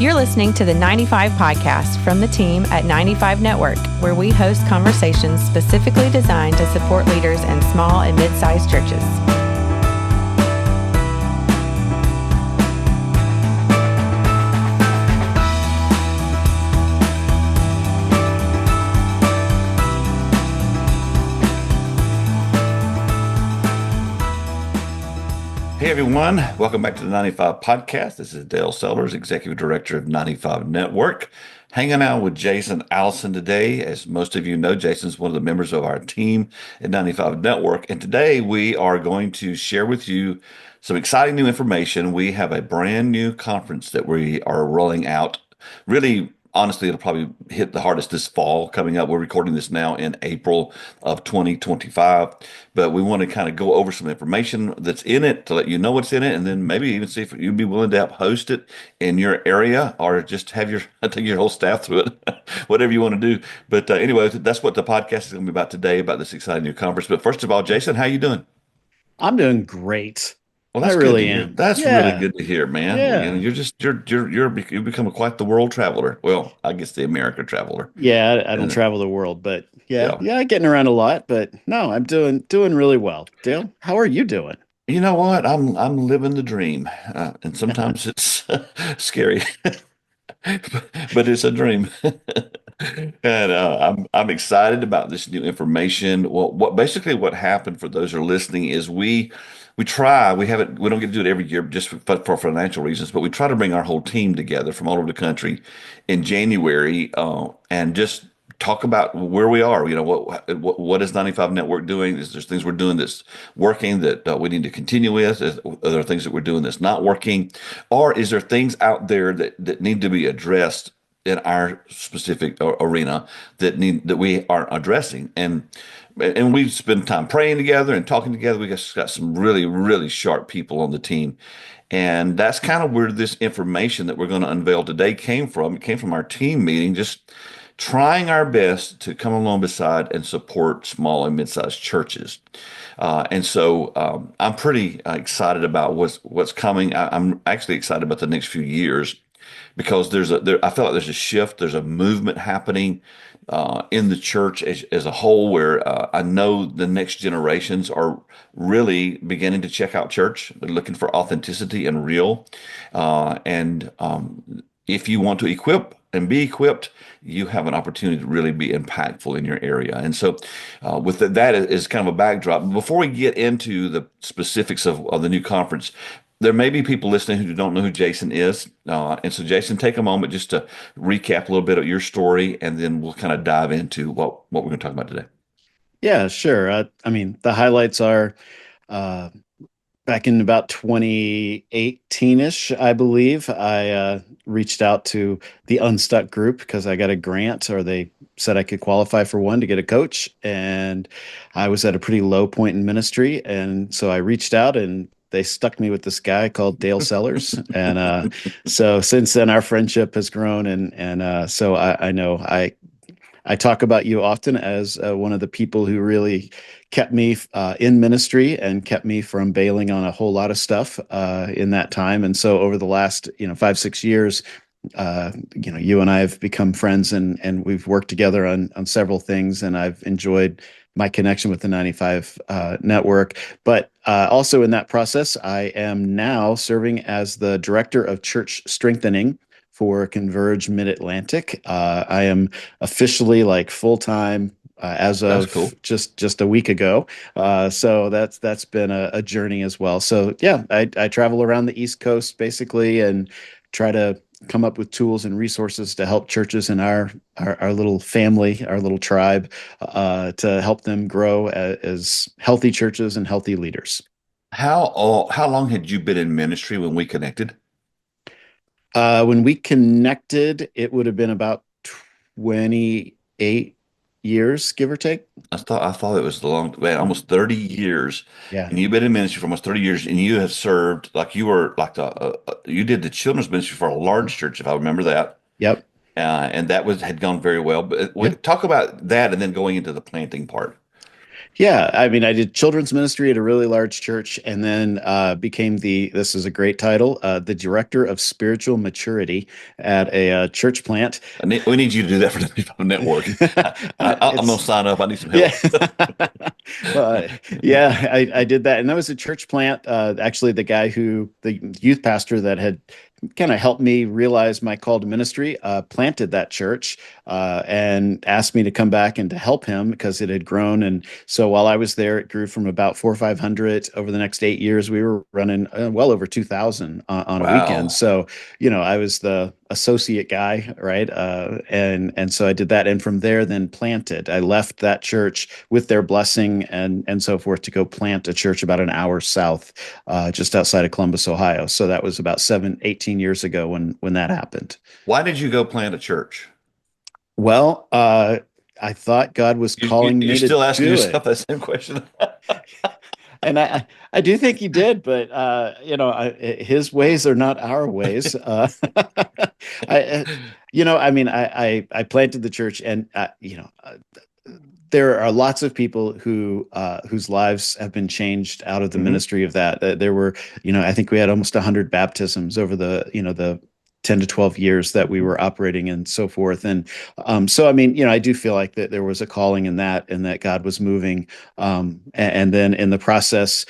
You're listening to the 95 Podcast from the team at 95 Network, where we host conversations specifically designed to support leaders in small and mid-sized churches. Hey everyone, welcome back to the 95 Podcast. This is Dale Sellers, Executive Director of 95 Network, hanging out with Jason Allison today. As most of you know, Jason's one of the members of our team at 95 Network, and today we are going to share with you some exciting new information. We have a brand new conference that we are rolling out. Really, honestly, it'll probably hit the hardest this fall coming up. We're recording this now in April of 2025, but we want to kind of go over some information that's in it to let you know what's in it, and then maybe even see if you'd be willing to help host it in your area or just have take your whole staff through it, whatever you want to do. But anyway, that's what the podcast is going to be about today, about this exciting new conference. But first of all, Jason, how you doing? I'm doing great. Well, that's I good to really hear. am. That's really Yeah. good to hear, man. Yeah. You've become quite the world traveler. Well, I guess the America traveler. Yeah. I don't And travel the world, but yeah. yeah, Yeah. Getting around a lot, but no, I'm doing really well. Dale, how are you doing? you know what? I'm living the dream, and sometimes it's scary, but it's a dream. And I'm excited about this new information. Well, what happened for those who are listening is we don't get to do it every year just for financial reasons, but we try to bring our whole team together from all over the country in January, and just talk about where we are. You know, what is 95 Network doing? Is there things we're doing that's working that we need to continue with? Are there things that we're doing that's not working? Or is there things out there that need to be addressed in our specific arena that we aren't addressing? And we spend time praying together and talking together. We just got some really, really sharp people on the team. And that's kind of where this information that we're going to unveil today came from. It came from our team meeting, just trying our best to come along beside and support small and mid-sized churches. And so I'm pretty excited about what's coming. I'm actually excited about the next few years because I feel like there's a shift, there's a movement happening in the church as a whole, where I know the next generations are really beginning to check out church. They're looking for authenticity and real. And if you want to equip and be equipped, you have an opportunity to really be impactful in your area. And so with that is kind of a backdrop. Before we get into the specifics of the new conference, there may be people listening who don't know who Jason is. And so, Jason, take a moment just to recap a little bit of your story, and then we'll kind of dive into what we're going to talk about today. Yeah, sure. I mean, the highlights are uh, back in about 2018-ish, I believe. I reached out to the Unstuck group because I got a grant, or they said I could qualify for one to get a coach. And I was at a pretty low point in ministry. And so I reached out, and they stuck me with this guy called Dale Sellers. And so since then, our friendship has grown. And so I know I talk about you often as one of the people who really kept me in ministry and kept me from bailing on a whole lot of stuff in that time. And so over the last 5-6 years, you and I have become friends, and we've worked together on several things, and I've enjoyed my connection with the 95 Network. But also in that process, I am now serving as the Director of Church Strengthening for Converge Mid-Atlantic. I am officially like full-time as of Cool. just a week ago. So that's been a journey as well. So yeah, I travel around the East Coast basically and try to come up with tools and resources to help churches in our little family, our little tribe, to help them grow as healthy churches and healthy leaders. How long had you been in ministry when we connected? When we connected, it would have been about 28 years, give or take. I thought it was almost 30 years, Yeah. and you've been in ministry for almost 30 years, and you have served like you were like you did the children's ministry for a large church, if I remember that, Yep. and that had gone very well. But Yeah. talk about that, and then going into the planting part. Yeah, I mean, I did children's ministry at a really large church, and then became this is a great title, the director of spiritual maturity at a church plant. We need you to do that for the network. I'm going to It's sign up. I need some Yeah. help. Well, yeah, I did that. And that was a church plant. Actually, the youth pastor that had kind of helped me realize my call to ministry, planted that church, and asked me to come back and to help him because it had grown. And so while I was there, it grew from about 400 or 500. Over the next 8 years, we were running well over 2,000 on a weekend. Wow. So, I was the associate guy, right? And so I did that, and from there, then planted. I left that church with their blessing and so forth to go plant a church about an hour south, just outside of Columbus, Ohio. So that was about 18 years ago when that happened. Why did you go plant a church? Well, I thought God was calling You're me to still asking do it. yourself that same question. And I do think he did, but his ways are not our ways. I, I mean, I planted the church, and there are lots of people whose lives have been changed out of the Hmm. ministry of that. There were, I think we had almost 100 baptisms over the 10 to 12 years that we were operating and so forth. And so, I mean, I do feel like that there was a calling in that, and that God was moving. And then in the process,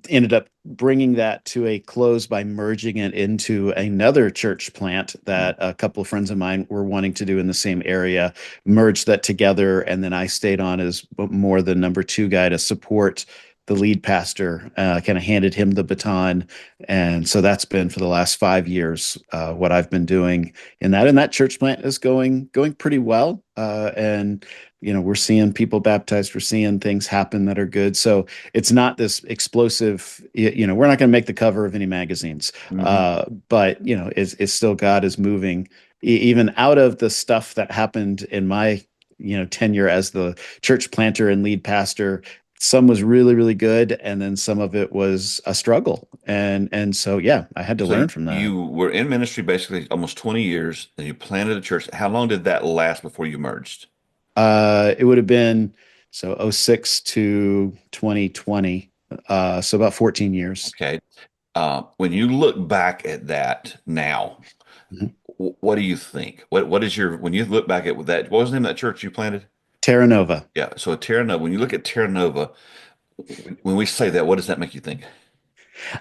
ended up bringing that to a close by merging it into another church plant that a couple of friends of mine were wanting to do in the same area, merged that together. And then I stayed on as more the number two guy to support the lead pastor, kind of handed him the baton. And so that's been for the last 5 years, what I've been doing in that. And that church plant is going pretty well. And we're seeing people baptized, we're seeing things happen that are good. So it's not this explosive, we're not going to make the cover of any magazines, Hmm. but it's still, God is moving even out of the stuff that happened in my tenure as the church planter and lead pastor. Some was really, really good, and then some of it was a struggle. And so, yeah, I had to So learn from that. you were in ministry basically almost 20 years, and you planted a church. How long did that last before you merged? It would have been so '06 to 2020, so about 14 years. Okay. When you look back at that now, Mhm. what do you think? What is when you look back at that, what was the name of that church you planted? Terra Nova. Yeah. So Terra Nova, when you look at Terra Nova, when we say that, what does that make you think?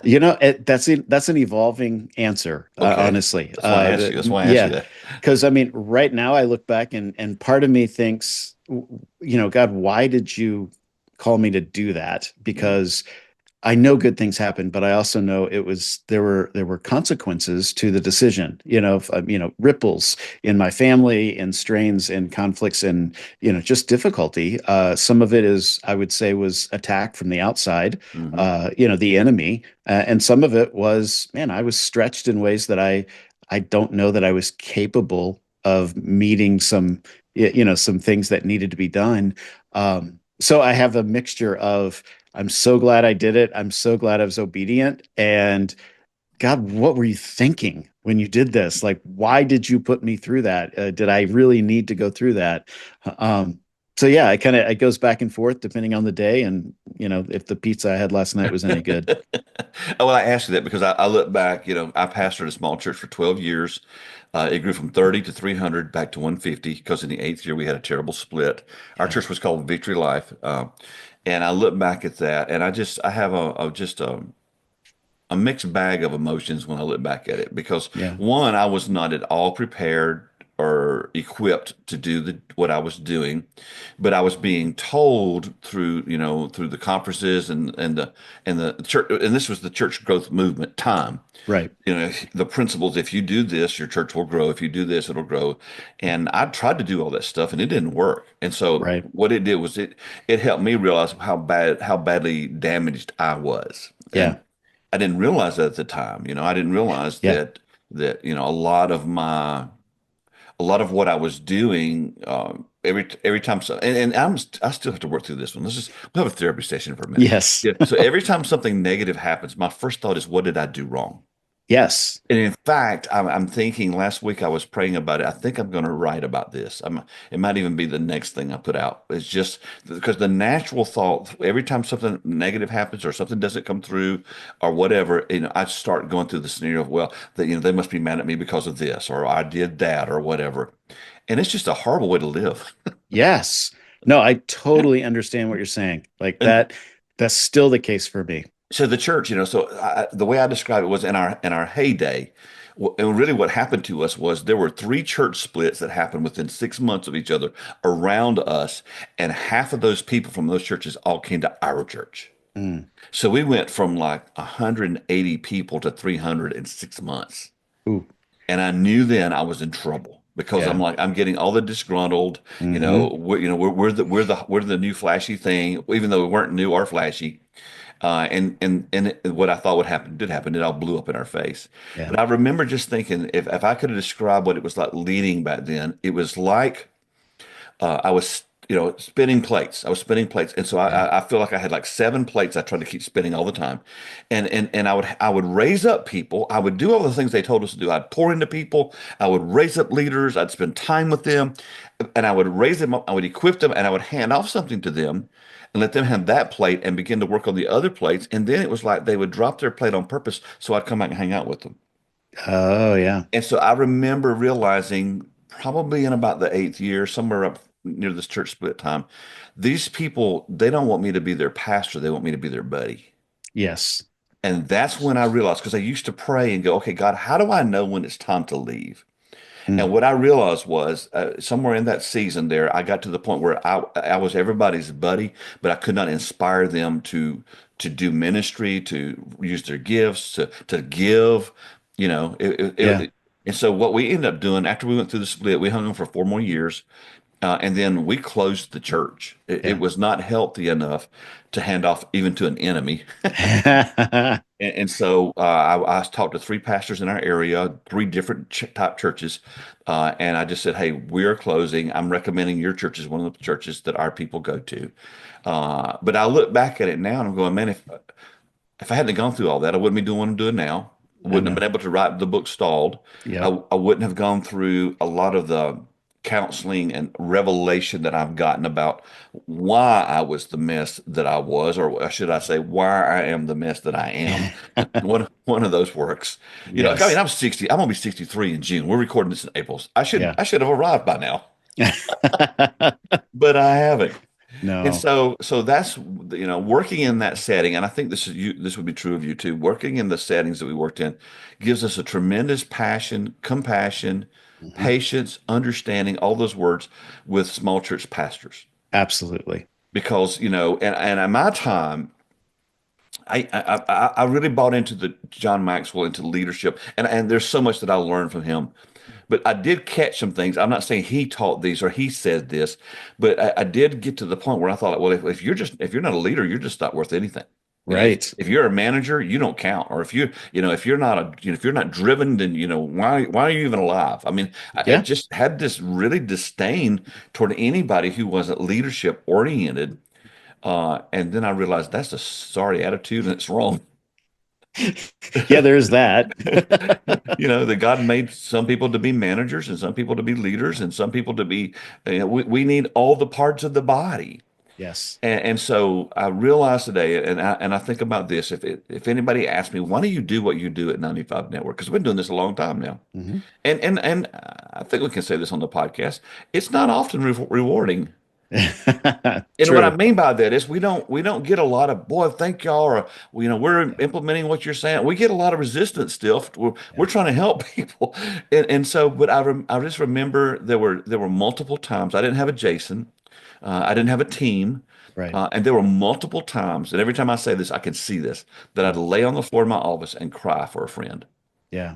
That's an evolving answer, Okay. honestly. That's why I asked you. That's why I asked you Yeah, that. because I mean, right now I look back, and part of me thinks, God, why did you call me to do that? Mhm. Because I know good things happen, but I also know there were consequences to the decision. Ripples in my family, and strains and conflicts, and just difficulty. Some of it is, I would say, was attack from the outside. Mhm. The enemy, and some of it was, man, I was stretched in ways that I don't know that I was capable of meeting some things that needed to be done. So I have a mixture of, I'm so glad I did it. I'm so glad I was obedient. And God, what were you thinking when you did this? Like, why did you put me through that? Did I really need to go through that? Um, so yeah, it goes back and forth depending on the day, and if the pizza I had last night was any good. Well, I asked you that because I look back, I pastored a small church for 12 years. It grew from 30 to 300 back to 150 because in the eighth year we had a terrible split. Our Yeah, church was called Victory Life. And I look back at that and I have just a mixed bag of emotions when I look back at it because yeah, one, I was not at all prepared or equipped to do what I was doing, but I was being told through the conferences and the church, and this was the church growth movement time. right, The principles, if you do this, your church will grow. If you do this, it'll grow. And I tried to do all that stuff and it didn't work. And so right, what it did was it helped me realize how badly damaged I was. yeah, And I didn't realize that at the time. I didn't realize yeah, that a lot of what I was doing every time. So, and I still have to work through this one. We'll have a therapy session for a minute. yes, Yeah. So every time something negative happens, my first thought is, what did I do wrong? Yes. And in fact, I'm thinking last week I was praying about it. I think I'm going to write about this. It might even be the next thing I put out. It's just because the natural thought, every time something negative happens or something doesn't come through or whatever, I start going through the scenario of, well, they must be mad at me because of this, or I did that, or whatever. And it's just a horrible way to live. Yes. No, I totally understand what you're saying. Like And that's still the case for me. so the church, the way I describe it was in our heyday. And really, what happened to us was there were three church splits that happened within 6 months of each other around us, and half of those people from those churches all came to our church. Mm. So we went from like 180 people to 300 in 6 months. Ooh. And I knew then I was in trouble because Yeah. I'm getting all the disgruntled, Hmm. we're the new flashy thing, even though we weren't new or flashy. What I thought would happen did happen. It all blew up in our face. Yeah. But I remember just thinking, if I could have described what it was like leading back then, it was like I was, spinning plates. I was spinning plates, and so Yeah. I feel like I had like seven plates. I tried to keep spinning all the time, and I would raise up people. I would do all the things they told us to do. I'd pour into people. I would raise up leaders. I'd spend time with them, and I would raise them up. I would equip them, and I would hand off something to them, and let them have that plate and begin to work on the other plates. And then it was like they would drop their plate on purpose, so I'd come back and hang out with them. Oh, yeah. And so I remember realizing probably in about the eighth year, somewhere up near this church split time, these people, they don't want me to be their pastor. They want me to be their buddy. Yes. And that's when I realized, because I used to pray and go, okay, God, how do I know when it's time to leave? And Mm. what I realized was somewhere in that season there, I got to the point where I was everybody's buddy, but I could not inspire them to do ministry, to use their gifts, to give, you know. Yeah. And so what we ended up doing after we went through the split, we hung on for 4 more years, and then we closed the church. It Yeah. was not healthy enough to hand off even to an enemy. And so I talked to three pastors in our area, three different type churches, and I just said, "Hey, we are closing. I'm recommending your church is one of the churches that our people go to." But I look back at it now and I'm going, "Man, if I hadn't gone through all that, I wouldn't be doing what I'm doing now. I I wouldn't have know. been able to write the book Stalled. Yep. I wouldn't have gone through a lot of the counseling and revelation that I've gotten about why I was the mess that I was, or should I say, why I am the mess that I am. One of those works. I mean, Yes. I'm 60. I'm gonna be 63 in June. We're recording this in April. Yeah. I should have arrived by now, but I haven't. And No. so that's working in that setting, and I think this would be true of you too. Working in the settings that we worked in gives us a tremendous passion, compassion, Mhm. patience, understanding, all those words with small church pastors. Absolutely. Because, and at my time, I really bought into the John Maxwell, into leadership, and there's so much that I learned from him. But I did catch some things. I'm not saying he taught these or he said this, but I did get to the point where I thought, well, if you're not a leader, you're just not worth anything. Right. If you're a manager, you don't count. Or if you're not if you're not driven, then why are you even alive? I mean, I Yeah. just had this really disdain toward anybody who wasn't leadership oriented. And then I realized that's a sorry attitude and it's wrong. Yeah, there's that. That God made some people to be managers and some people to be leaders and some people to be, we need all the parts of the body. Yes. And so I realized today, and I think about this, if anybody asks me, why do you do what you do at 95 Network? Because we've been doing this a long time now. Hmm. And I think we can say this on the podcast. It's not often rewarding. And what I True. mean by that is we don't get a lot of, boy, thank y'all, or we're Yeah. implementing what you're saying. We get a lot of resistance still. We're Yeah. trying to help people, and so, but I just remember there were multiple times I didn't have a Jason, I didn't have a team, Right. and there were multiple times, and every time I say this, I can see this, that I'd Mm. lay on the floor of my office and cry for a friend. Yeah.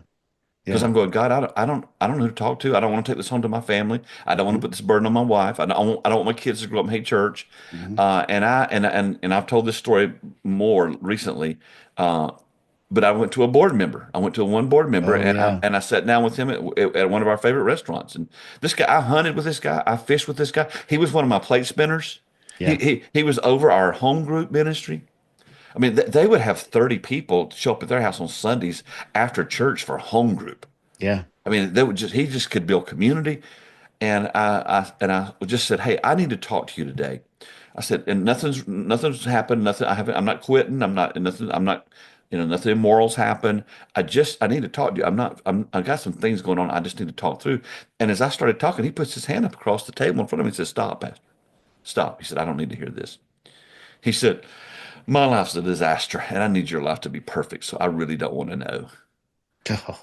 Because Yeah. I'm going, God, I don't know who to talk to. I don't want to take this home to my family. I don't want to Mhm. put this burden on my wife. I don't want my kids to grow up and hate church. Mhm. And I've told this story more recently. Uh, but I went to a board member. I went to one board member, Oh, and I yeah. and I sat down with him at one of our favorite restaurants. And this guy, I hunted with this guy. I fished with this guy. He was one of my plate spinners. He Yeah. he he was over our home group ministry. I mean, they would have 30 people show up at their house on Sundays after church for home group. Yeah. I mean, he just could build community. And I just said, "Hey, I need to talk to you today." I said, and nothing's happened. Nothing. I'm not quitting. I'm not nothing. I'm not. Nothing immoral's happened. I need to talk to you. I got some things going on. I just need to talk through. And as I started talking, he puts his hand up across the table in front of me and says, "Stop, Pastor. Stop." He said, "I don't need to hear this." He said, "My life's a disaster, and I need your life to be perfect. So I really don't want to know." Oh,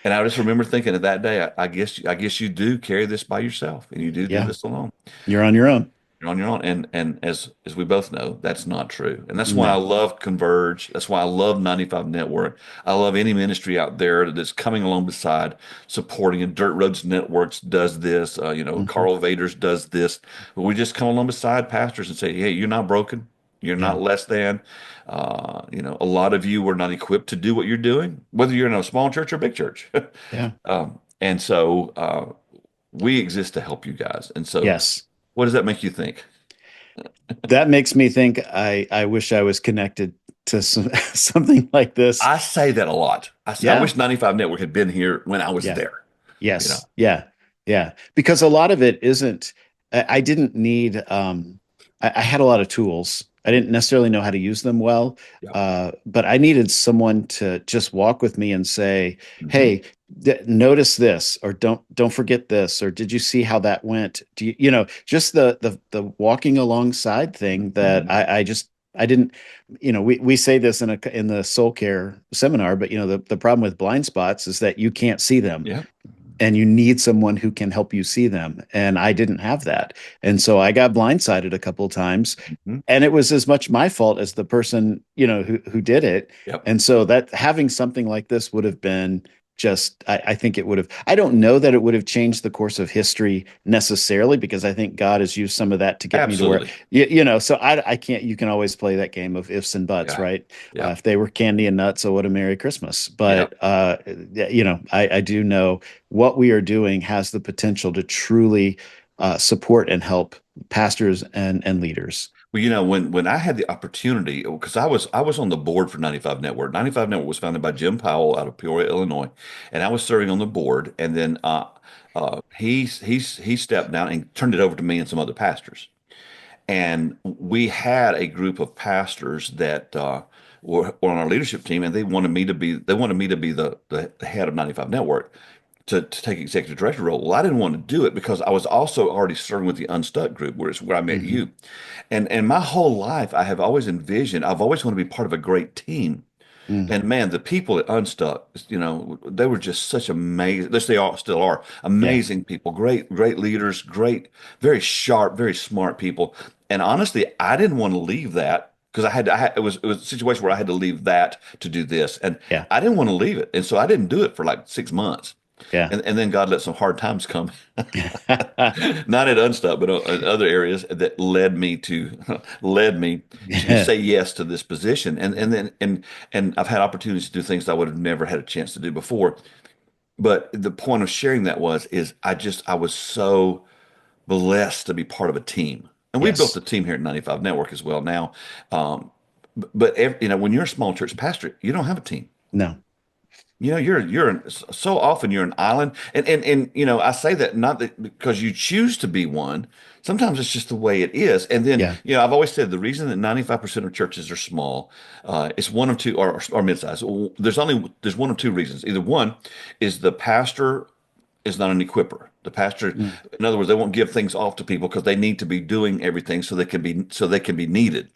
And I just remember thinking of that day, I guess you do carry this by yourself, and you do yeah. this alone. You're on your own. You're on your own. And as we both know, that's not true. And that's why I No. love Converge. That's why I love 95 Network. I love any ministry out there that's coming along beside supporting. And Dirt Roads Networks does this. Hmm. Carl Vaders does this. But we just come along beside pastors and say, hey, you're not broken. You're Yeah. not less than. A lot of you were not equipped to do what you're doing, whether you're in a small church or big church. Yeah. And so we exist to help you guys. And so Yes. what does that make you think? That makes me think I wish I was connected to something like this. I say that a lot. I Yeah. wish 95 Network had been here when I was Yeah. there. You know, Yes. Yeah. Yeah. Because a lot of it isn't, I didn't need, I had a lot of tools. I didn't necessarily know how to use them well, yeah. but I needed someone to just walk with me and say, Mhm. "Hey, notice this," or don't forget this," or "Did you see how that went?" Do just the walking alongside thing that Mhm. I didn't, we say this in the soul care seminar, but the problem with blind spots is that you can't see them Yeah. and you need someone who can help you see them. And I didn't have that. And so I got blindsided a couple of times. Mhm. And it was as much my fault as the person, who did it. Yep. And so that having something like this would have been just, I think it would have, I don't know that it would have changed the course of history necessarily, because I think God has used some of that to get me to where, Absolutely. so I can't, you can always play that game of ifs and buts, Yeah. right? Yeah. If they were candy and nuts, oh, what a Merry Christmas. Yeah. But, I do know what we are doing has the potential to truly support and help pastors and leaders. Well, when I had the opportunity, because I was on the board for 95 Network. 95 Network was founded by Jim Powell out of Peoria, Illinois, and I was serving on the board. And then he stepped down and turned it over to me and some other pastors. And we had a group of pastors that were on our leadership team, and they wanted me to be the head of 95 Network to take executive director role. Well, I didn't want to do it because I was also already serving with the Unstuck group, where I met Hmm. you. And my whole life, I have always envisioned, I've always wanted to be part of a great team. Hmm. And man, the people at Unstuck, they were just such amazing. This they all still are Yeah. amazing people, great, great leaders, great, very sharp, very smart people. And honestly, I didn't want to leave that because it was a situation where I had to leave that to do this, and Yeah. I didn't want to leave it, and so I didn't do it for like 6 months. Yeah. And then God let some hard times come, not at Unstuck, but in other areas that led me to say yes to this position. And I've had opportunities to do things that I would have never had a chance to do before. But the point of sharing that is I was so blessed to be part of a team. And we built Yes. a team here at 95 Network as well now. But when you're a small church pastor, you don't have a team. No. So often you're an island, and I say that not that because you choose to be one. Sometimes it's just the way it is. And then Yeah. I've always said the reason that 95% of churches are small, is one of two or mid-size. There's one of two reasons. Either one is the pastor is not an equiper. The pastor, Mm. in other words, they won't give things off to people because they need to be doing everything so they can be needed.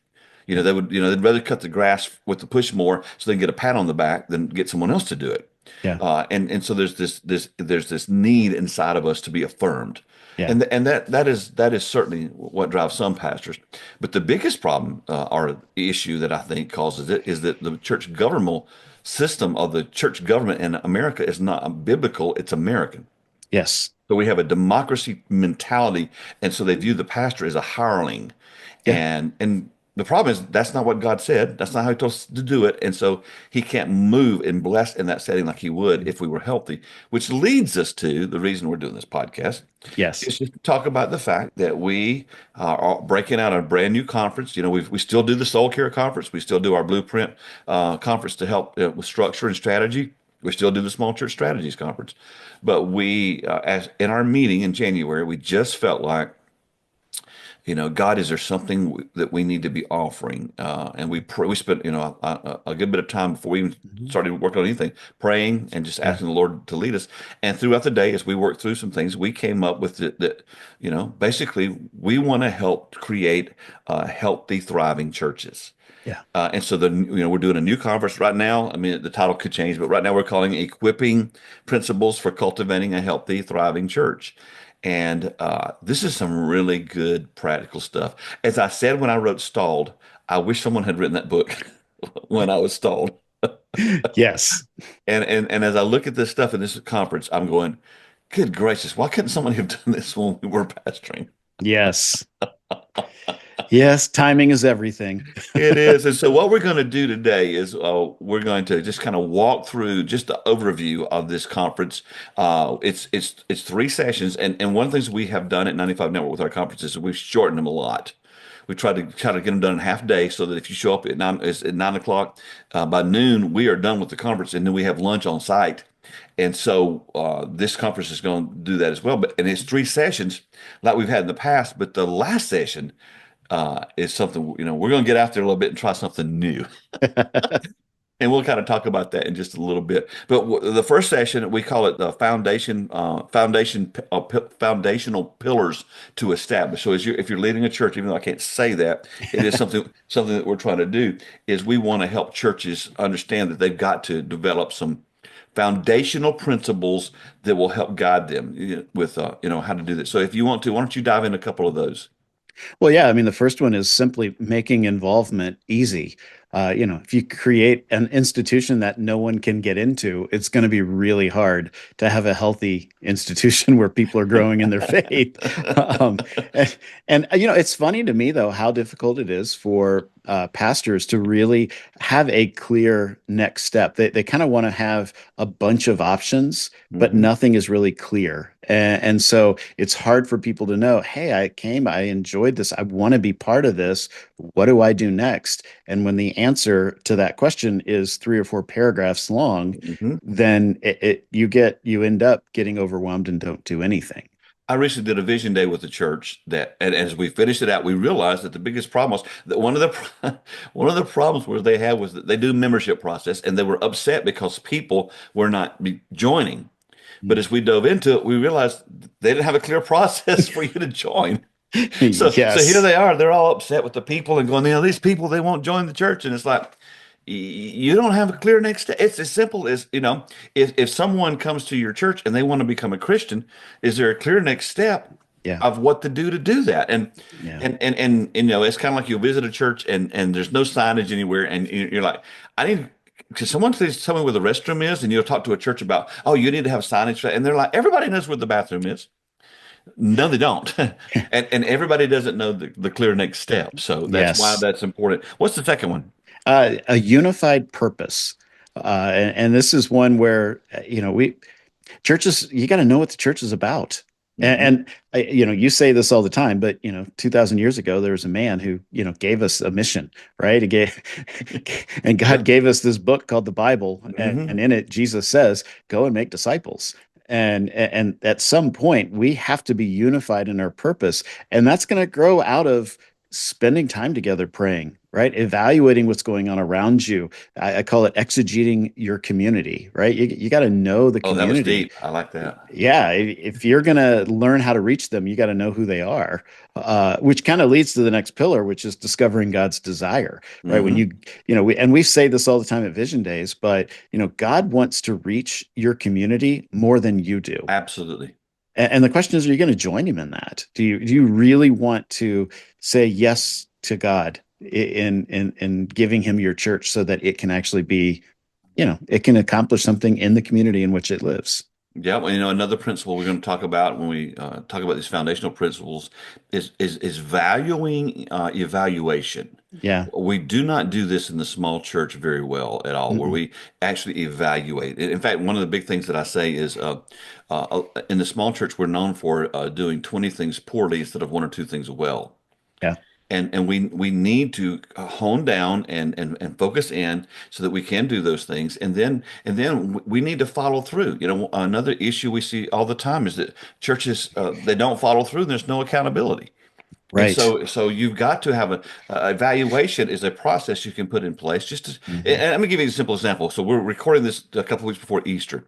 They'd rather cut the grass with the push more so they can get a pat on the back than get someone else to do it. Yeah. And so there's this need inside of us to be affirmed, Yeah. and that is certainly what drives some pastors. But the biggest problem or issue that I think causes it is that the church governmental system of the church government in America is not biblical; it's American. Yes. So we have a democracy mentality, and so they view the pastor as a hireling, Yeah. and The problem is that's not what God said. That's not how he told us to do it. And so he can't move and bless in that setting like he would if we were healthy, which leads us to the reason we're doing this podcast Yes. is just to talk about the fact that we are breaking out a brand new conference. We still do the Soul Care Conference. We still do our Blueprint conference to help with structure and strategy. We still do the Small Church Strategies Conference. But as in our meeting in January, we just felt like God, is there something that we need to be offering? And we spent, a good bit of time before we even Mhm. started working on anything, praying and just Yeah. asking the Lord to lead us. And throughout the day, as we worked through some things, we came up with that, basically we want to help create healthy, thriving churches. Yeah. And so we're doing a new conference right now. I mean, the title could change, but right now we're calling it Equipping Principles for Cultivating a Healthy, Thriving Church. And this is some really good practical stuff. As I said when I wrote Stalled, I wish someone had written that book when I was stalled. Yes. And as I look at this stuff in this conference, I'm going, good gracious, why couldn't somebody have done this when we were pastoring? Yes. Yes. Timing is everything. It is. And so what we're going to do today is we're going to just kind of walk through just the overview of this conference. It's 3 sessions. And one of the things we have done at 95 Network with our conferences is we've shortened them a lot. We try to get them done in half a day so that if you show up at 9 o'clock, by noon, we are done with the conference and then we have lunch on site. And so this conference is going to do that as well. And it's 3 sessions like we've had in the past. But the last session is something, we're going to get out there a little bit and try something new. And we'll kind of talk about that in just a little bit. But the first session, we call it the foundational pillars to establish. So if you're leading a church, even though I can't say that, it is something that we're trying to do is we want to help churches understand that they've got to develop some foundational principles that will help guide them with how to do this. So if you want to, why don't you dive in a couple of those? Well, yeah, I mean, the first one is simply making involvement easy. If you create an institution that no one can get into, it's going to be really hard to have a healthy institution where people are growing in their faith. Um, and it's funny to me, though, how difficult it is for pastors to really have a clear next step. They kind of want to have a bunch of options, but Mhm. nothing is really clear. And so it's hard for people to know, hey, I enjoyed this. I want to be part of this. What do I do next? And when the answer to that question is 3 or 4 paragraphs long, Mhm. then you end up getting overwhelmed and don't do anything. I recently did a vision day with the church and as we finished it out, we realized that the biggest problem was that one of the problems where they had was that they do membership process and they were upset because people were not joining. But as we dove into it, we realized they didn't have a clear process for you to join. So here Yes. they are. They're all upset with the people and going, these people, they won't join the church. And it's like, you don't have a clear next step. It's as simple as, if someone comes to your church and they want to become a Christian, is there a clear next step Yeah. of what to do that? And Yeah. it's kind of like you'll visit a church and there's no signage anywhere. And you're like, I need, because someone please tell me where the restroom is. And you'll talk to a church about, oh, you need to have signage. And they're like, everybody knows where the bathroom is. No, they don't. And everybody doesn't know the clear next step. So that's why Yes. that's important. What's the second one? A unified purpose. And this is one where, we churches, you got to know what the church is about. Hmm. You say this all the time, but 2000 years ago, there was a man who, gave us a mission, right? He gave, and God gave us this book called the Bible. And Hmm. in it, Jesus says, go and make disciples. And at some point, we have to be unified in our purpose. And that's going to grow out of spending time together praying, right? Evaluating what's going on around you. I call it exegeting your community, right? You got to know the Oh, that was community. deep. I like that. Yeah, if you're going to learn how to reach them, you got to know who they are, which kind of leads to the next pillar, which is discovering God's desire, right? When Hmm. we say this all the time at Vision Days, but God wants to reach your community more than you do. Absolutely. And the question is, are you going to join him in that? Do you really want to say yes to God in giving him your church so that it can actually be, it can accomplish something in the community in which it lives? Yeah, well, another principle we're going to talk about when we talk about these foundational principles is valuing evaluation. Yeah. We do not do this in the small church very well at all, where Mm-mm. we actually evaluate. In fact, one of the big things that I say is in the small church, we're known for doing 20 things poorly instead of one or two things well. Yeah. And we need to hone down and focus in so that we can do those things. And then we need to follow through. Another issue we see all the time is that churches they don't follow through, and there's no accountability. And Right. so you've got to have a evaluation is a process you can put in place. Hmm. And let me give you a simple example. So we're recording this a couple of weeks before Easter.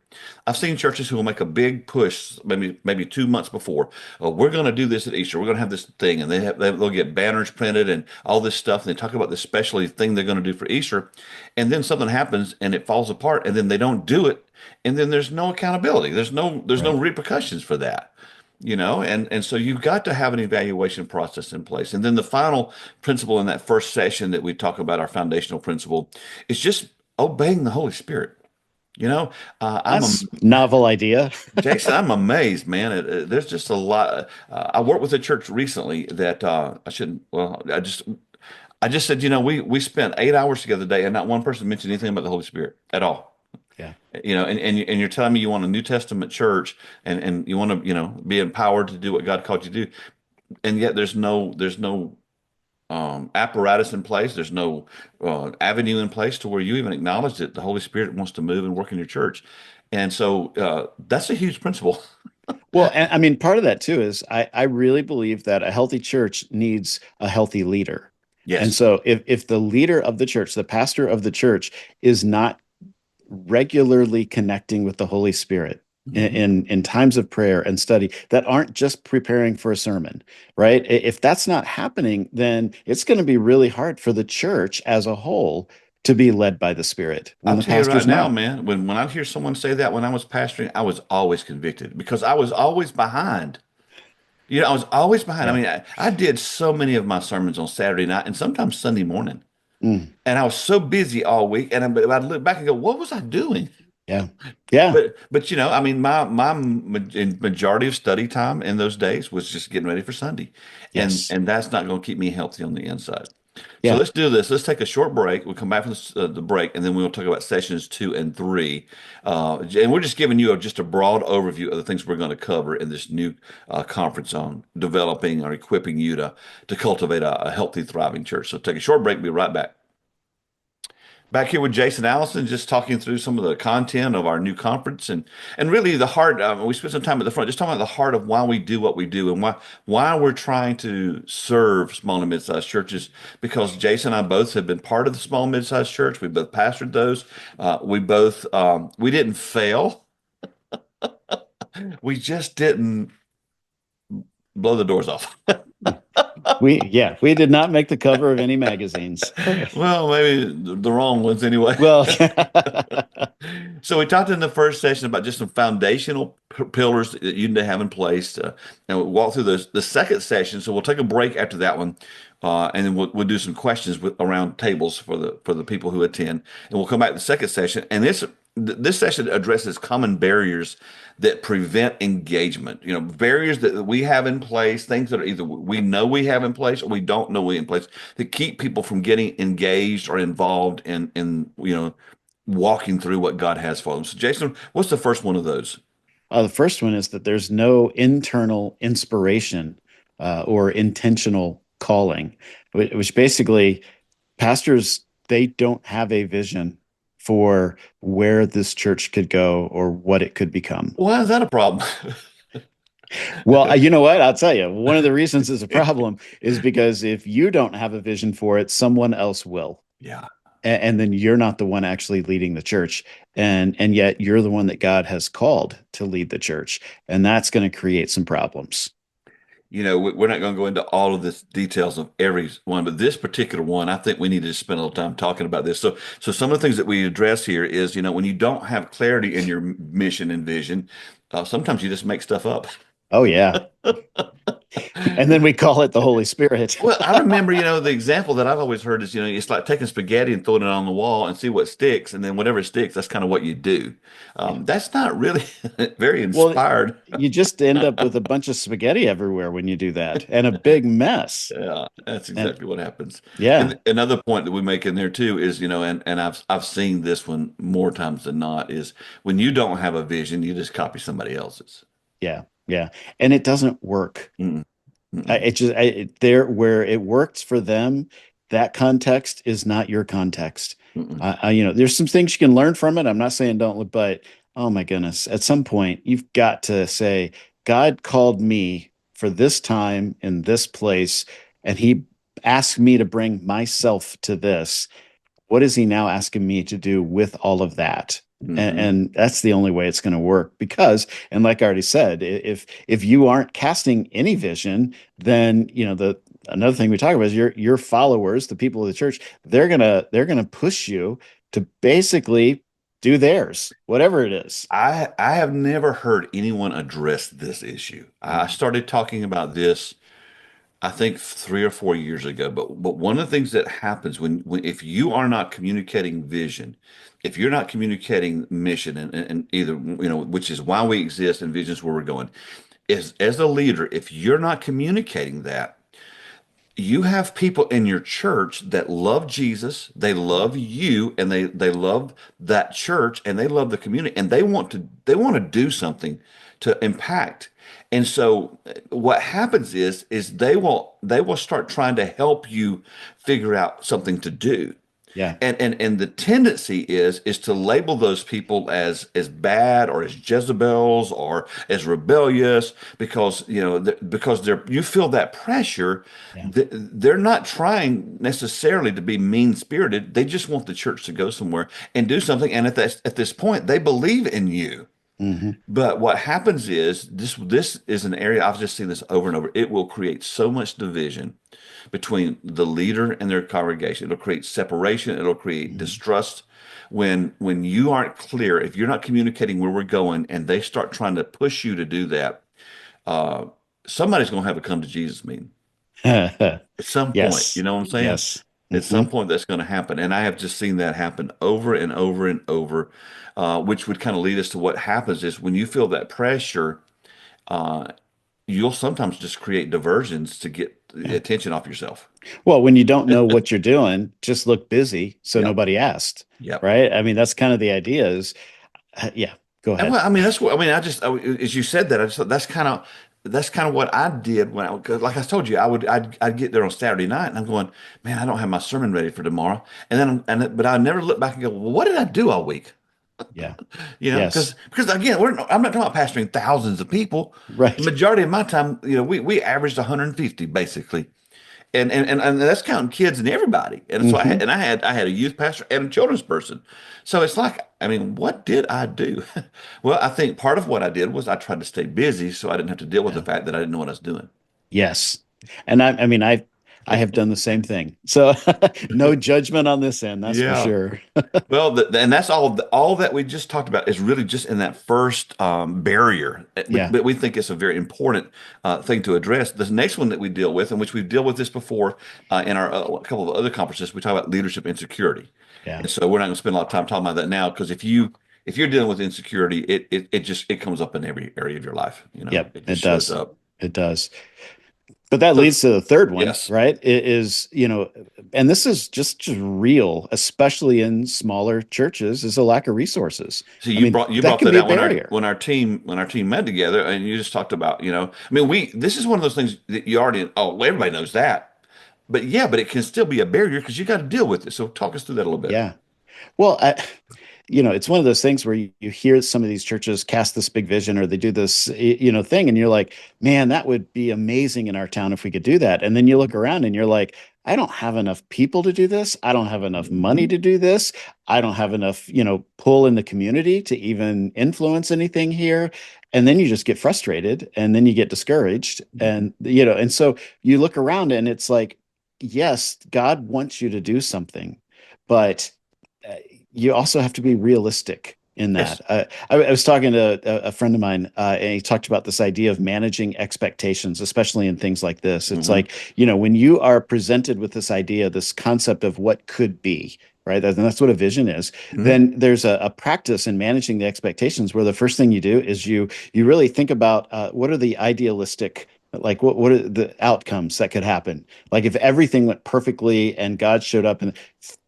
I've seen churches who will make a big push, maybe 2 months before. Oh, we're going to do this at Easter. We're going to have this thing, and they'll get banners printed and all this stuff. And they talk about this special thing they're going to do for Easter, and then something happens and it falls apart, and then they don't do it, and then there's no accountability. There's no Right. repercussions for that. And so you've got to have an evaluation process in place. And then the final principle in that first session that we talk about, our foundational principle, is just obeying the Holy Spirit. You know, I'm a That's novel idea. Jason, I'm amazed, man. There's just a lot. I worked with a church recently that I shouldn't. Well, I just said, we spent 8 hours together today, and not one person mentioned anything about the Holy Spirit at all. Yeah. And you're telling me you want a New Testament church and you want to, be empowered to do what God called you to do. And yet there's no apparatus in place. There's no avenue in place to where you even acknowledge that the Holy Spirit wants to move and work in your church. And so that's a huge principle. Well, and I mean, part of that too is I really believe that a healthy church needs a healthy leader. And Yes, so if the leader of the church, the pastor of the church, is not regularly connecting with the Holy Spirit hmm in times of prayer and study that aren't just preparing for a sermon, right? If that's not happening, then it's going to be really hard for the church as a whole to be led by the Spirit when I'll the tell you right pastor's now, not. man. When I hear someone say that when I was pastoring, I was always convicted because I was always behind. I was always behind. I Yeah. mean, I did so many of my sermons on Saturday night and sometimes Sunday morning. Mm, And I was so busy all week. And I'd look back and go, what was I doing? yeah. Yeah. But I mean, my majority of study time in those days was just getting ready for Sunday, and Yes. and that's not going to keep me healthy on the inside. So Yeah. let's do this. Let's take a short break. We'll come back from the break, and then we'll talk about sessions 2 and 3. And we're just giving you just a broad overview of the things we're going to cover in this new conference on developing or equipping you to cultivate a healthy, thriving church. So take a short break. Be right back. Back here with Jason Allison, just talking through some of the content of our new conference and really the heart. We spent some time at the front, just talking about the heart of why we do what we do and why we're trying to serve small and mid-sized churches. Because Jason and I both have been part of the small and mid-sized church. We both pastored those. We both we didn't fail. We just didn't blow the doors off. We did not make the cover of any magazines. Well, maybe the wrong ones anyway. Well, So we talked in the first session about just some foundational pillars that you need to have in place, and we'll walk through those. The second session, so we'll take a break after that one, and then we'll do some questions around tables for the people who attend, and we'll come back to the second session. And this session addresses common barriers that prevent engagement. Barriers that we have in place, things that are either we know we have in place or we don't know we in place that keep people from getting engaged or involved in walking through what God has for them. So, Jason, what's the first one of those? the first one is that there's no internal inspiration or intentional calling, which basically pastors, they don't have a vision for where this church could go or what it could become. Why is that a problem? Well, you know what? I'll tell you. One of the reasons it's a problem is because if you don't have a vision for it, someone else will. Yeah. And then you're not the one actually leading the church. And yet you're the one that God has called to lead the church. And that's going to create some problems. We're not going to go into all of the details of every one, but this particular one, I think we need to spend a little time talking about this. So some of the things that we address here is, when you don't have clarity in your mission and vision, sometimes you just make stuff up. Oh yeah. And then we call it the Holy Spirit. Well, I remember, the example that I've always heard is, it's like taking spaghetti and throwing it on the wall and see what sticks, and then whatever sticks, that's kind of what you do. Yeah. That's not really very Well, inspired. you just end up with a bunch of spaghetti everywhere when you do that, and a big mess. Yeah, that's And exactly what happens. yeah, And another point that we make in there too is, and I've seen this one more times than not, is when you don't have a vision, you just copy somebody else's. yeah, yeah. And it doesn't work. Mm-mm, mm-mm, It just there where it works for them, that context is not your context. mm-mm. There's some things you can learn from it. I'm not saying don't look, but oh my goodness, at some point you've got to say, God called me for this time in this place, and He asked me to bring myself to this. What is He now asking me to do with all of that? Mm-hmm. And that's the only way it's going to work, because, and like I already said, if you aren't casting any vision, then the another thing we talk about is your followers, the people of the church, they're gonna push you to basically do theirs, whatever it is. I have never heard anyone address this issue. I started talking about this, I think 3 or 4 years ago. But one of the things that happens when if you are not communicating vision, if you're not communicating mission, and either which is why we exist and visions where we're going, is as a leader, if you're not communicating that, you have people in your church that love Jesus, they love you, and they love that church, and they love the community, and they want to do something to impact. And so what happens is they will start trying to help you figure out something to do. Yeah, And the tendency is to label those people as bad, or as Jezebels, or as rebellious, because because you feel that pressure. yeah. They're not trying necessarily to be mean spirited. They just want the church to go somewhere and do something. And at this point, they believe in you. Hmm. But what happens is this is an area I've just seen this over and over. It will create so much division between the leader and their congregation. It'll create separation. It'll create Hmm. distrust when you aren't clear. If you're not communicating where we're going, and they start trying to push you to do that, uh, somebody's going to have a come to Jesus meeting at some point. You Yes, know what I'm saying? yes. At Hmm. some point, that's going to happen, and I have just seen that happen over and over and over, which would kind of lead us to what happens is when you feel that pressure. Uh, you'll sometimes just create diversions to get the Yeah. attention off yourself. Well, when you don't know what you're doing, just look busy so Yep. nobody asked, Yep. right? I mean, that's kind of the idea is, yeah, go And ahead. well, I mean, that's what I mean. As you said that, I just thought that's kind of what I did when cause like I told you, I'd get there on Saturday night, and I'm going, man, I don't have my sermon ready for tomorrow. But I never look back and go, well, what did I do all week? Yeah. Because Yes. again, I'm not talking about pastoring thousands of people. The Right. majority of my time, we averaged 150 basically. And that's counting kids and everybody. And so Hmm. I had a youth pastor and a children's person. So it's like, I mean, what did I do? Well, I think part of what I did was I tried to stay busy so I didn't have to deal with the Yeah. fact that I didn't know what I was doing. Yes. And I mean, I have done the same thing. So no judgment on this end, that's for Yeah. sure. Well, and that's all that we just talked about is really just in that first barrier. Yeah. But we think it's a very important thing to address. The next one that we deal with, and which we've dealt with this before in our a couple of other conferences, we talk about leadership insecurity. Yeah. And so we're not going to spend a lot of time talking about that now, because if you're dealing with insecurity, it comes up in every area of your life. Yep. It It just shows does. up. It does. But that So leads to the third one, yes. right? It is, and this is just real, especially in smaller churches, is a lack of resources. So I you mean, brought that can that be a out barrier. when our team met together, and you just talked about, I mean, we this is one of those things that you already, oh, well, everybody knows that. But yeah, but it can still be a barrier because you got to deal with it. So talk us through that a little bit. Yeah. Well, it's one of those things where you hear some of these churches cast this big vision, or they do this, thing, and you're like, man, that would be amazing in our town if we could do that. And then you look around and you're like, I don't have enough people to do this. I don't have enough money Mhm. to do this. I don't have enough, pull in the community to even influence anything here. And then you just get frustrated, and then you get discouraged. And, and so you look around and it's like, yes, God wants you to do something, but uh, you also have to be realistic. in Yes. that. I was talking to a friend of mine, and he talked about this idea of managing expectations, especially in things like this. It's Hmm. like, when you are presented with this idea, this concept of what could be, right? And that's what a vision is. Hmm. Then there's a practice in managing the expectations where the first thing you do is you really think about what are the idealistic, like what are the outcomes that could happen? Like if everything went perfectly and God showed up, and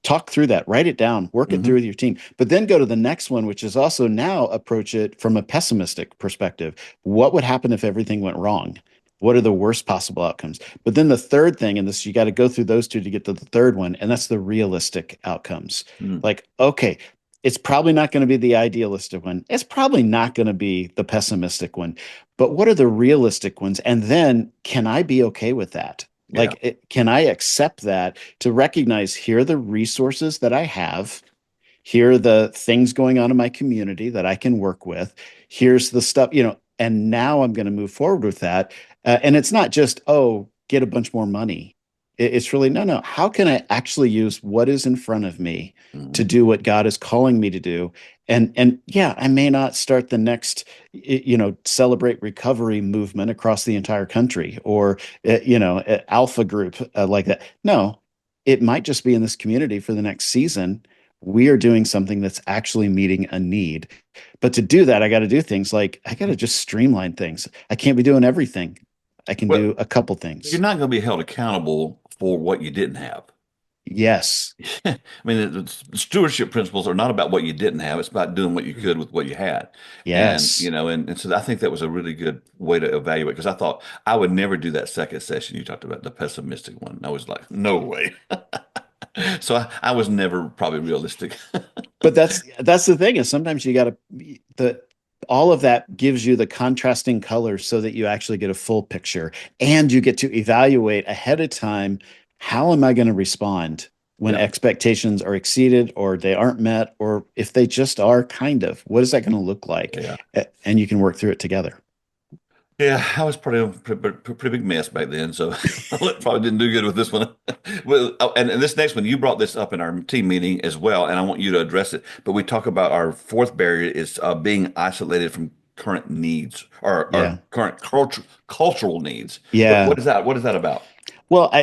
talk through that, write it down, work it Hmm. through with your team, but then go to the next one, which is also now approach it from a pessimistic perspective. What would happen if everything went wrong? What are the worst possible outcomes? But then the third thing, and this, you got to go through those two to get to the third one, and that's the realistic outcomes. Hmm. Like, okay, it's probably not going to be the idealistic one. It's probably not going to be the pessimistic one. But what are the realistic ones? And then can I be okay with that? Yeah. Can I accept that to recognize here are the resources that I have? Here are the things going on in my community that I can work with. Here's the stuff, and now I'm going to move forward with that. And it's not just, oh, get a bunch more money. It's really, no, no. How can I actually use what is in front of me to Hmm. do what God is calling me to do? And yeah, I may not start the next, celebrate recovery movement across the entire country, or, alpha group like that. No, it might just be in this community for the next season. We are doing something that's actually meeting a need. But to do that, I got to do things like I got to just streamline things. I can't be doing everything. I can Well, do a couple you're things. not going to be held accountable for what you didn't have. Yes. I mean, the stewardship principles are not about what you didn't have. It's about doing what you could with what you had. And, Yes. and so I think that was a really good way to evaluate because I thought I would never do that second session you talked about, the pessimistic one. I was like, no way. So I was never probably realistic. But that's the thing, is sometimes you got to the all of that gives you the contrasting colors so that you actually get a full picture, and you get to evaluate ahead of time, how am I going to respond when Yeah. expectations are exceeded or they aren't met, or if they just are, kind of, what is that going to look like? Yeah. And you can work through it together. Yeah, I was pretty big mess back then, so probably didn't do good with this one. Well, oh, and this next one, you brought this up in our team meeting as well, and I want you to address it. But we talk about our fourth barrier is being isolated from current needs or Yeah. current cultural needs. What Yeah. is that? What is that about? Well,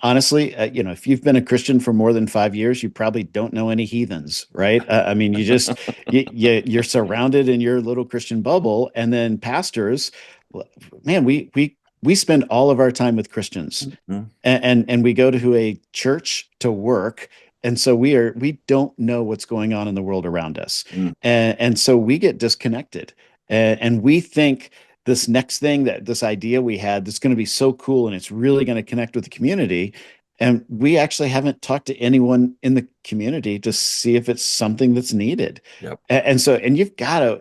honestly, if you've been a Christian for more than 5 years, you probably don't know any heathens, right? I mean, you're surrounded in your little Christian bubble, and then pastors, man, we spend all of our time with Christians, Mhm. and we go to a church to work, and so we don't know what's going on in the world around us, Mm. and so we get disconnected, and we think this next thing, that this idea we had that's going to be so cool and it's really going to connect with the community, and we actually haven't talked to anyone in the community to see if it's something that's needed. Yep. And so, and you've got to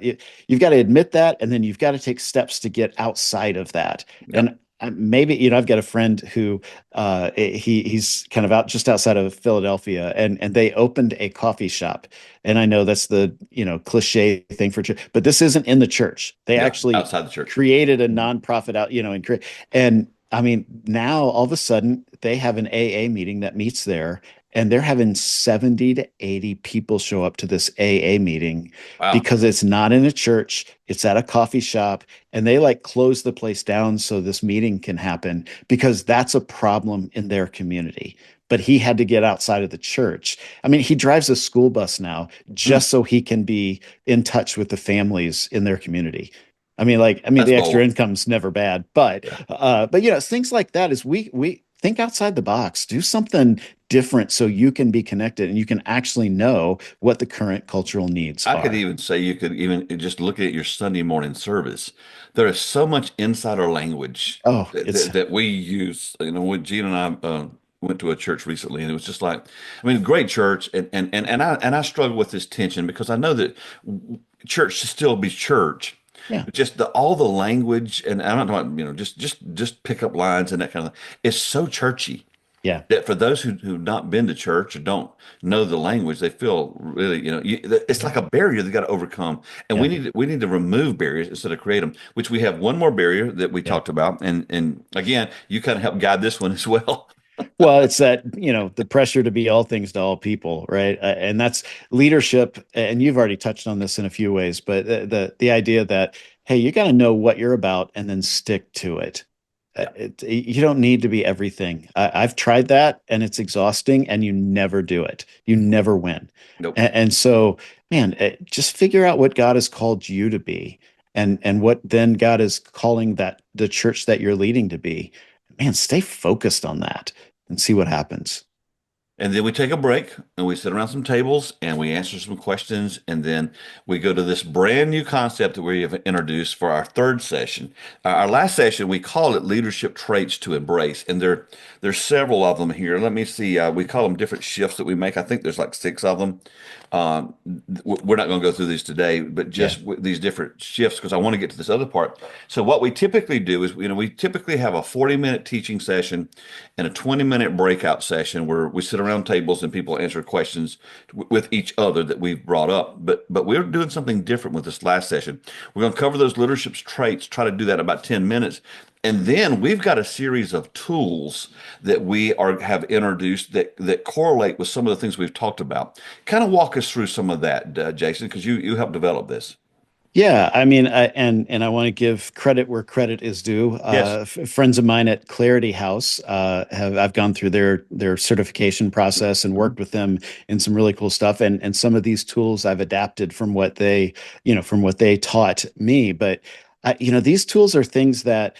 admit that, and then you've got to take steps to get outside of that. Yep. And maybe, I've got a friend who he's kind of out just outside of Philadelphia, and they opened a coffee shop. And I know that's the cliche thing for church, but this isn't in the church. They Yeah. actually Outside the church. created a Mhm. nonprofit out, and I mean, now all of a sudden they have an AA meeting that meets there, and they're having 70 to 80 people show up to this AA meeting Wow. because it's not in a church, it's at a coffee shop, and they like close the place down so this meeting can happen because that's a problem in their community. But he had to get outside of the church. I mean, he drives a school bus now Mm. just so he can be in touch with the families in their community. That's The extra bold. income's never bad, but Yeah. things like that is we think outside the box, do something different so you can be connected and you can actually know what the current cultural needs I could are. even say you could even just look at your Sunday morning service. There is so much insider language Oh, that we use. When Gene and I went to a church recently, and it was just like, I mean, great church, and I struggle with this tension because I know that church should still be church, yeah, but just all the language, and I'm not talking, just pick up lines and that kind of thing. It's so churchy yeah, that for those who've not been to church or don't know the language, they feel really, it's like a barrier they got to overcome, and we yeah, need to remove barriers instead of create them. Which we have one more barrier that we yeah. talked about, and again, you kind of help guide this one as well. Well, it's that, the pressure to be all things to all people, right? And that's leadership. And you've already touched on this in a few ways, but the idea that, hey, you got to know what you're about and then stick to it. Yeah. You don't need to be everything. I've tried that and it's exhausting, and you never do it. You never win. Nope. And so, man, just figure out what God has called you to be, and what then God is calling that the church that you're leading to be. Man, stay focused on that and see what happens. And then we take a break and we sit around some tables and we answer some questions. And then we go to this brand new concept that we have introduced for our third session. Our last session, we call it leadership traits to embrace. And there's several of them here. Let me see. We call them different shifts that we make. I think there's like 6 of them. We're not going to go through these today, but just these different shifts, because I want to get to this other part. So what we typically do is, we typically have a 40-minute teaching session and a 20-minute breakout session where we sit around tables and people answer questions with each other that we've brought up. But we're doing something different with this last session. We're going to cover those leadership traits, try to do that in about 10 minutes. And then we've got a series of tools that have introduced that correlate with some of the things we've talked about. Kind of walk us through some of that, Jason, because you helped develop this. Yeah, I mean, I want to give credit where credit is due. Yes. Friends of mine at Clarity House I've gone through their certification process and worked with them in some really cool stuff. And some of these tools I've adapted from what they taught me. But these tools are things that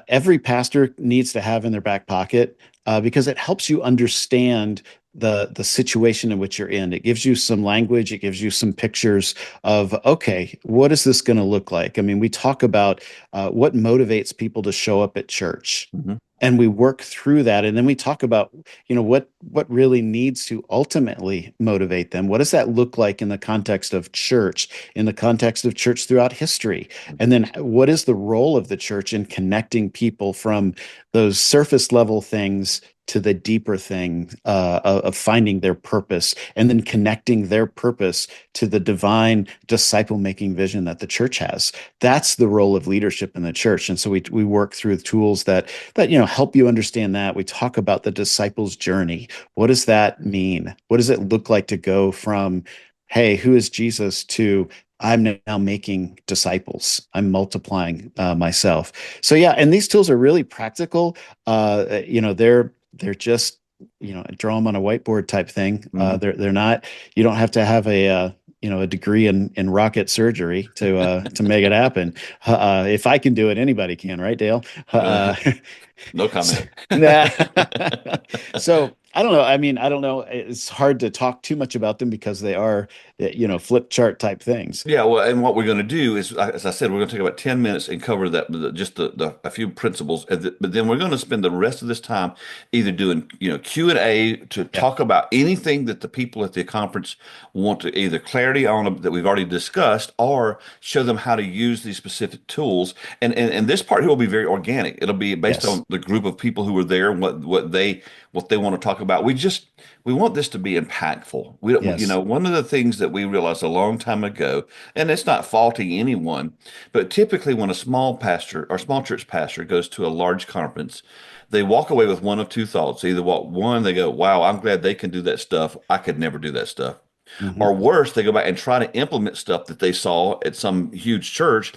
every pastor needs to have in their back pocket, because it helps you understand the situation in which you're in. It gives you some language. It gives you some pictures of, okay, what is this going to look like? I mean, we talk about what motivates people to show up at church. Mm-hmm. And we work through that, and then we talk about, what really needs to ultimately motivate them. What does that look like in the context of church, in the context of church throughout history? And then what is the role of the church in connecting people from those surface level things to the deeper thing of finding their purpose, and then connecting their purpose to the divine disciple-making vision that the church has. That's the role of leadership in the church. And so we work through tools that help you understand that. We talk about the disciples' journey. What does that mean? What does it look like to go from, hey, who is Jesus, to I'm now making disciples. I'm multiplying myself. So yeah, and these tools are really practical. They're just, draw them on a whiteboard type thing. Mm-hmm. They're not. You don't have to have a degree in rocket surgery to make it happen. If I can do it, anybody can, right, Dale? No comment. So I don't know. I mean, I don't know. It's hard to talk too much about them because they are, flip chart type things. Yeah, well, and what we're going to do is, as I said, we're going to take about 10 minutes and cover just a few principles, but then we're going to spend the rest of this time either doing, Q&A to talk about anything that the people at the conference want to either clarity on that we've already discussed, or show them how to use these specific tools. And this part here will be very organic. It'll be based on the group of people who were there and what they want to talk about. We want this to be impactful. One of the things that we realized a long time ago, and it's not faulting anyone, but typically when a small pastor or small church pastor goes to a large conference, they walk away with one of two thoughts. Either they go, wow, I'm glad they can do that stuff. I could never do that stuff. Mm-hmm. Or worse, they go back and try to implement stuff that they saw at some huge church.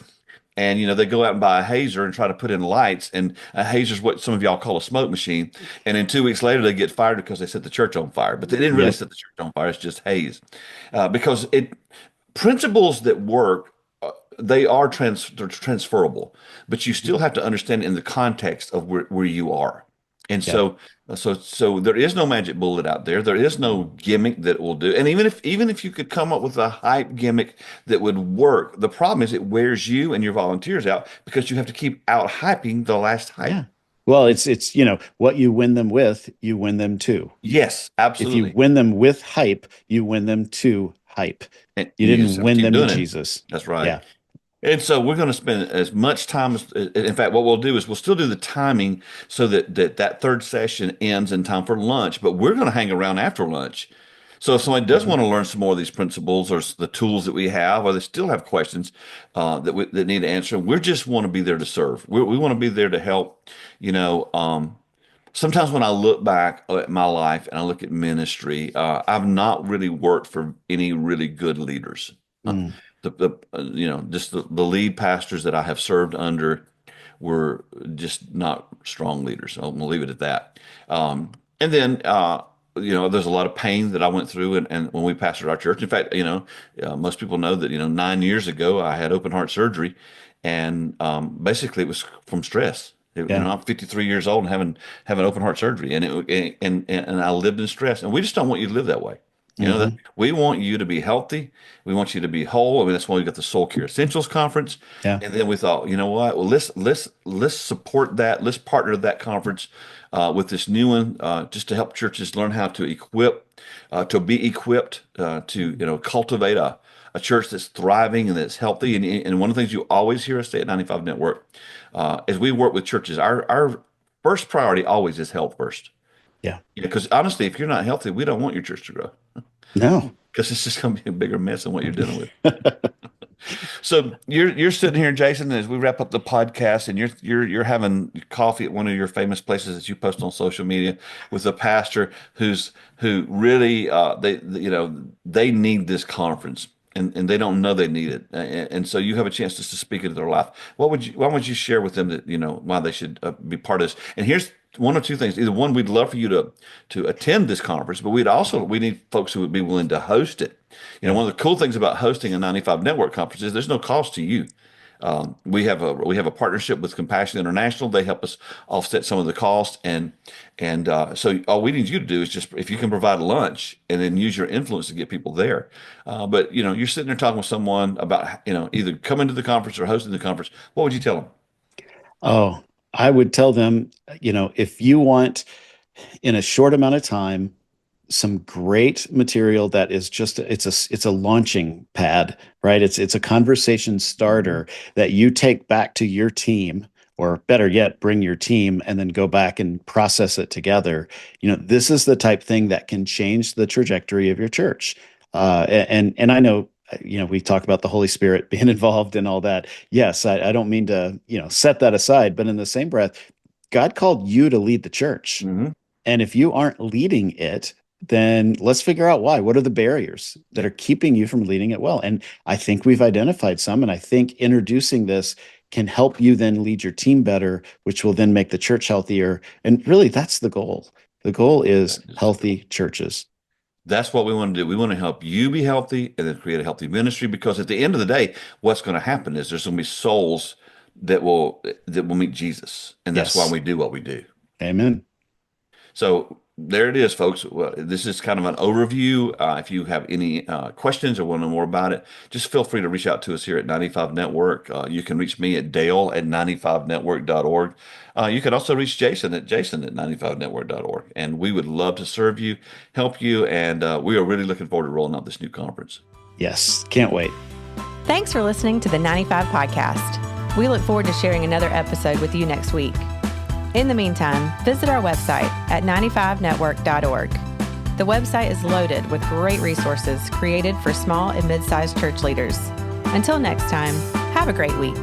And, they go out and buy a hazer and try to put in lights. And a hazer is what some of y'all call a smoke machine. And then 2 weeks later, they get fired because they set the church on fire. But they didn't really set the church on fire. It's just haze. Because principles that work, they're transferable. But you still have to understand in the context of where you are. And so there is no magic bullet out there. There is no gimmick that will do. And even if you could come up with a hype gimmick that would work, the problem is it wears you and your volunteers out because you have to keep out hyping the last hype. Yeah. Well, it's what you win them with, you win them to. Yes, absolutely. If you win them with hype, you win them to hype. And you didn't win them in Jesus. That's right. Yeah. And so we're going to spend as much time in fact, what we'll do is we'll still do the timing so that third session ends in time for lunch, but we're going to hang around after lunch. So if somebody does want to learn some more of these principles or the tools that we have, or they still have questions that need to answer, we just want to be there to serve. We want to be there to help, sometimes when I look back at my life and I look at ministry, I've not really worked for any really good leaders. Uh, Mm, just the lead pastors that I have served under were just not strong leaders. I'm gonna leave it at that. And then, there's a lot of pain that I went through, and when we pastored our church. In fact, most people know that 9 years ago I had open heart surgery, and basically it was from stress. yeah. I'm 53 years old and having open heart surgery, and I lived in stress. And we just don't want you to live that way. That Hmm. we want you to be healthy. We want you to be whole. I mean, that's why we got the Soul Care Essentials Conference. Yeah. And then we thought, you know what? Well, let's support that. Let's partner that conference with this new one, just to help churches learn how to be equipped to cultivate a church that's thriving and that's healthy. And one of the things you always hear us say at 95 Network, as we work with churches, our first priority always is health first. Yeah. Because honestly, if you're not healthy, we don't want your church to grow, No. because it's just going to be a bigger mess than what you're dealing with. So you're sitting here, Jason, as we wrap up the podcast, and you're having coffee at one of your famous places that you post on social media with a pastor who really they need this conference, and they don't know they need it, and so you have a chance just to speak into their life. Why would you share with them that why they should be part of this? And here's one or two things. Either one, we'd love for you to attend this conference, but we need folks who would be willing to host it. Yeah. One of the cool things about hosting a 95 Network conference is there's no cost to you. We have a partnership with Compassion International. They help us offset some of the cost, and so all we need you to do is just, if you can provide lunch and then use your influence to get people there. But you're sitting there talking with someone about either coming to the conference or hosting the conference. What would you tell them? Oh, I would tell them, if you want in a short amount of time some great material that is just it's a launching pad, right? It's a conversation starter that you take back to your team, or better yet, bring your team and then go back and process it together. This is the type thing that can change the trajectory of your church. And I know, we talk about the Holy Spirit being involved and all that. Yes, I don't mean to, set that aside, but in the same breath, God called you to lead the church. Mm-hmm. And if you aren't leading it, then let's figure out why. What are the barriers that are keeping you from leading it well? And I think we've identified some, and I think introducing this can help you then lead your team better, which will then make the church healthier. And really, that's the goal. The goal is healthy churches. That's what we want to do. We want to help you be healthy and then create a healthy ministry, because at the end of the day, what's going to happen is there's going to be souls that will meet Jesus. And that's Yes. why we do what we do. Amen. So there it is, folks. Well, this is kind of an overview. If you have any questions or want to know more about it, just feel free to reach out to us here at 95 Network. You can reach me at dale@95network.org. You can also reach Jason at 95network.org. And we would love to serve you, help you, and we are really looking forward to rolling out this new conference. Yes. Can't wait. Thanks for listening to the 95 Podcast. We look forward to sharing another episode with you next week. In the meantime, visit our website at 95network.org. The website is loaded with great resources created for small and mid-sized church leaders. Until next time, have a great week.